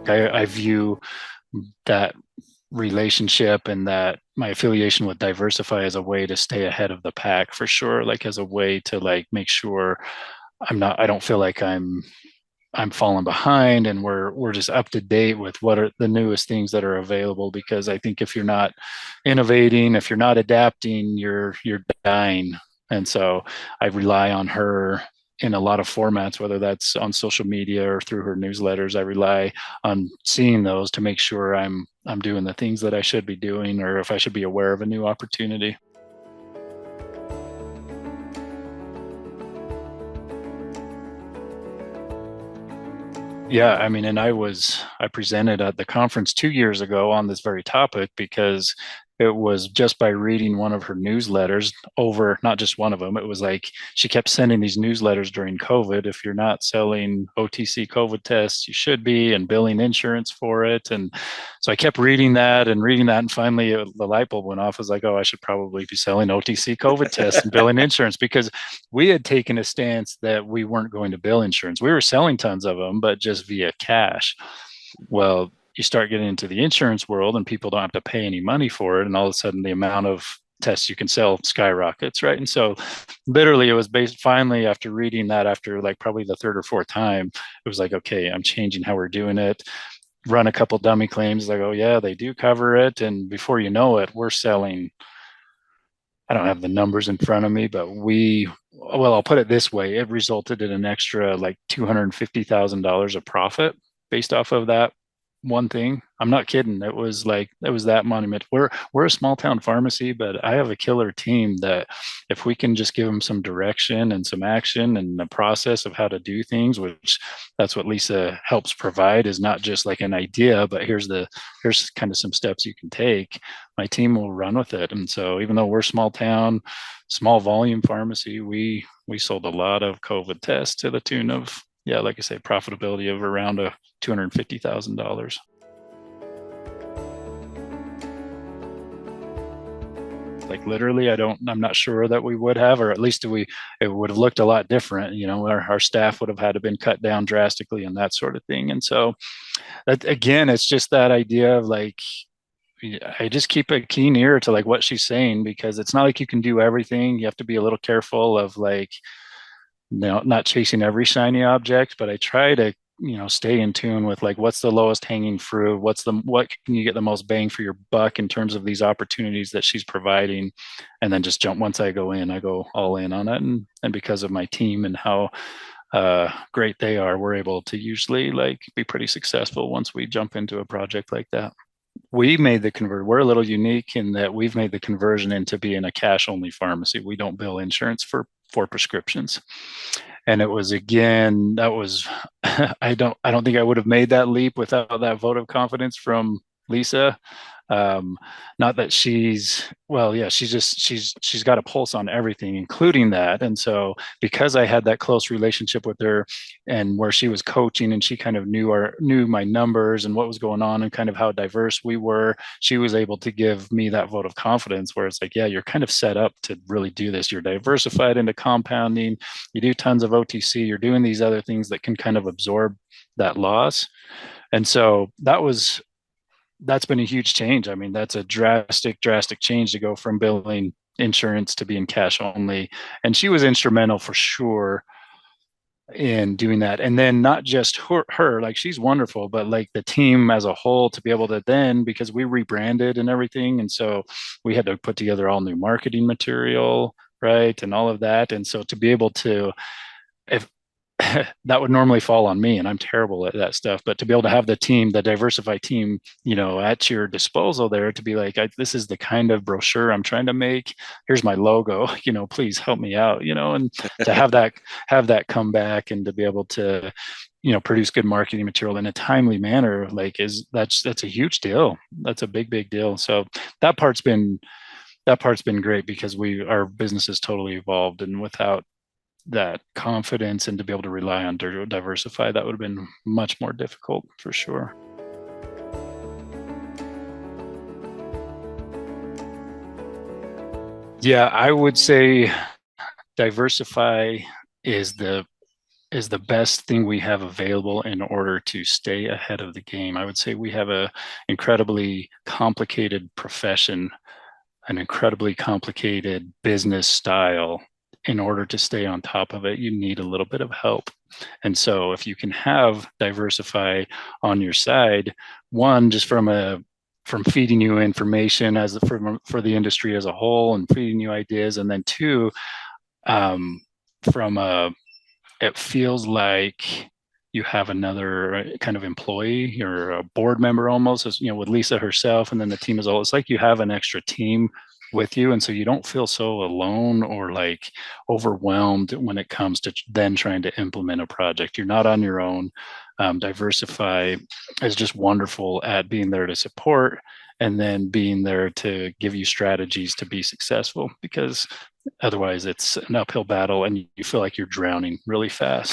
like I view that relationship and that my affiliation with Diversify as a way to stay ahead of the pack for sure, like as a way to like make sure I don't feel like I'm falling behind, and we're just up to date with what are the newest things that are available. Because I think if you're not innovating, if you're not adapting, you're dying. And so I rely on her in a lot of formats, whether that's on social media or through her newsletters. I rely on seeing those to make sure I'm doing the things that I should be doing, or if I should be aware of a new opportunity. Yeah, I mean, and I presented at the conference 2 years ago on this very topic, because it was just by reading one of her newsletters over, not just one of them. It was like she kept sending these newsletters during COVID. If you're not selling OTC COVID tests, you should be, and billing insurance for it. And so I kept reading that and reading that. And finally, the light bulb went off. I was like, oh, I should probably be selling OTC COVID tests and billing insurance, because we had taken a stance that we weren't going to bill insurance. We were selling tons of them, but just via cash. Well, you start getting into the insurance world and people don't have to pay any money for it. And all of a sudden the amount of tests you can sell skyrockets, right? And so literally it was based, finally, after reading that, after like probably the third or fourth time, it was like, okay, I'm changing how we're doing it. Run a couple dummy claims, like, oh yeah, they do cover it. And before you know it, we're selling, I don't have the numbers in front of me, but well, I'll put it this way. It resulted in an extra like $250,000 of profit based off of that one thing. I'm not kidding. It was that monument. We're a small town pharmacy, but I have a killer team that if we can just give them some direction and some action and the process of how to do things, which that's what Lisa helps provide, is not just like an idea, but here's kind of some steps you can take. My team will run with it. And so even though we're small town, small volume pharmacy, we sold a lot of COVID tests to the tune of, yeah, like I say, profitability of around $250,000. Like literally, I'm not sure that we would have, or at least it would have looked a lot different. You know, our staff would have had to been cut down drastically and that sort of thing. And so that, again, it's just that idea of like, I just keep a keen ear to like what she's saying, because it's not like you can do everything. You have to be a little careful of like, not chasing every shiny object, but I try to, stay in tune with like, what's the lowest hanging fruit? What can you get the most bang for your buck in terms of these opportunities that she's providing? And then just jump, once I go all in on it. And because of my team and how great they are, we're able to usually like be pretty successful once we jump into a project like that. We made the conversion. We're a little unique in that we've made the conversion into being a cash only pharmacy. We don't bill insurance for prescriptions. And it was, again, that was I don't think I would have made that leap without that vote of confidence from Lisa. Not that she's got a pulse on everything, including that. And so because I had that close relationship with her, and where she was coaching and she kind of knew my numbers and what was going on and kind of how diverse we were, she was able to give me that vote of confidence where it's like, yeah, you're kind of set up to really do this. You're diversified into compounding, you do tons of OTC, you're doing these other things that can kind of absorb that loss. And so that's been a huge change. I mean, that's a drastic change to go from billing insurance to being cash only. And she was instrumental for sure in doing that. And then not just her, like she's wonderful, but like the team as a whole, to be able to then, because we rebranded and everything. And so we had to put together all new marketing material, right? And all of that. And so to be able to, if that would normally fall on me, and I'm terrible at that stuff, but to be able to have the team, the Diversify team, at your disposal there, to be like, this is the kind of brochure I'm trying to make. Here's my logo, please help me out, and to have that come back, and to be able to, produce good marketing material in a timely manner, like that's a huge deal. That's a big deal. So that part's been great, because our business has totally evolved, and without that confidence and to be able to rely on Diversify, that would have been much more difficult for sure. Yeah, I would say Diversify is is the best thing we have available in order to stay ahead of the game. I would say we have a incredibly complicated profession, an incredibly complicated business style. In order to stay on top of it, you need a little bit of help. And so if you can have Diversify on your side, one, just from feeding you information for the industry as a whole and feeding you ideas, and then two, from a it feels like you have another kind of employee or a board member almost, as with Lisa herself, and then the team as a whole. It's like you have an extra team with you, and so you don't feel so alone or like overwhelmed when it comes to then trying to implement a project. You're not on your own. Diversify is just wonderful at being there to support and then being there to give you strategies to be successful, because otherwise it's an uphill battle and you feel like you're drowning really fast.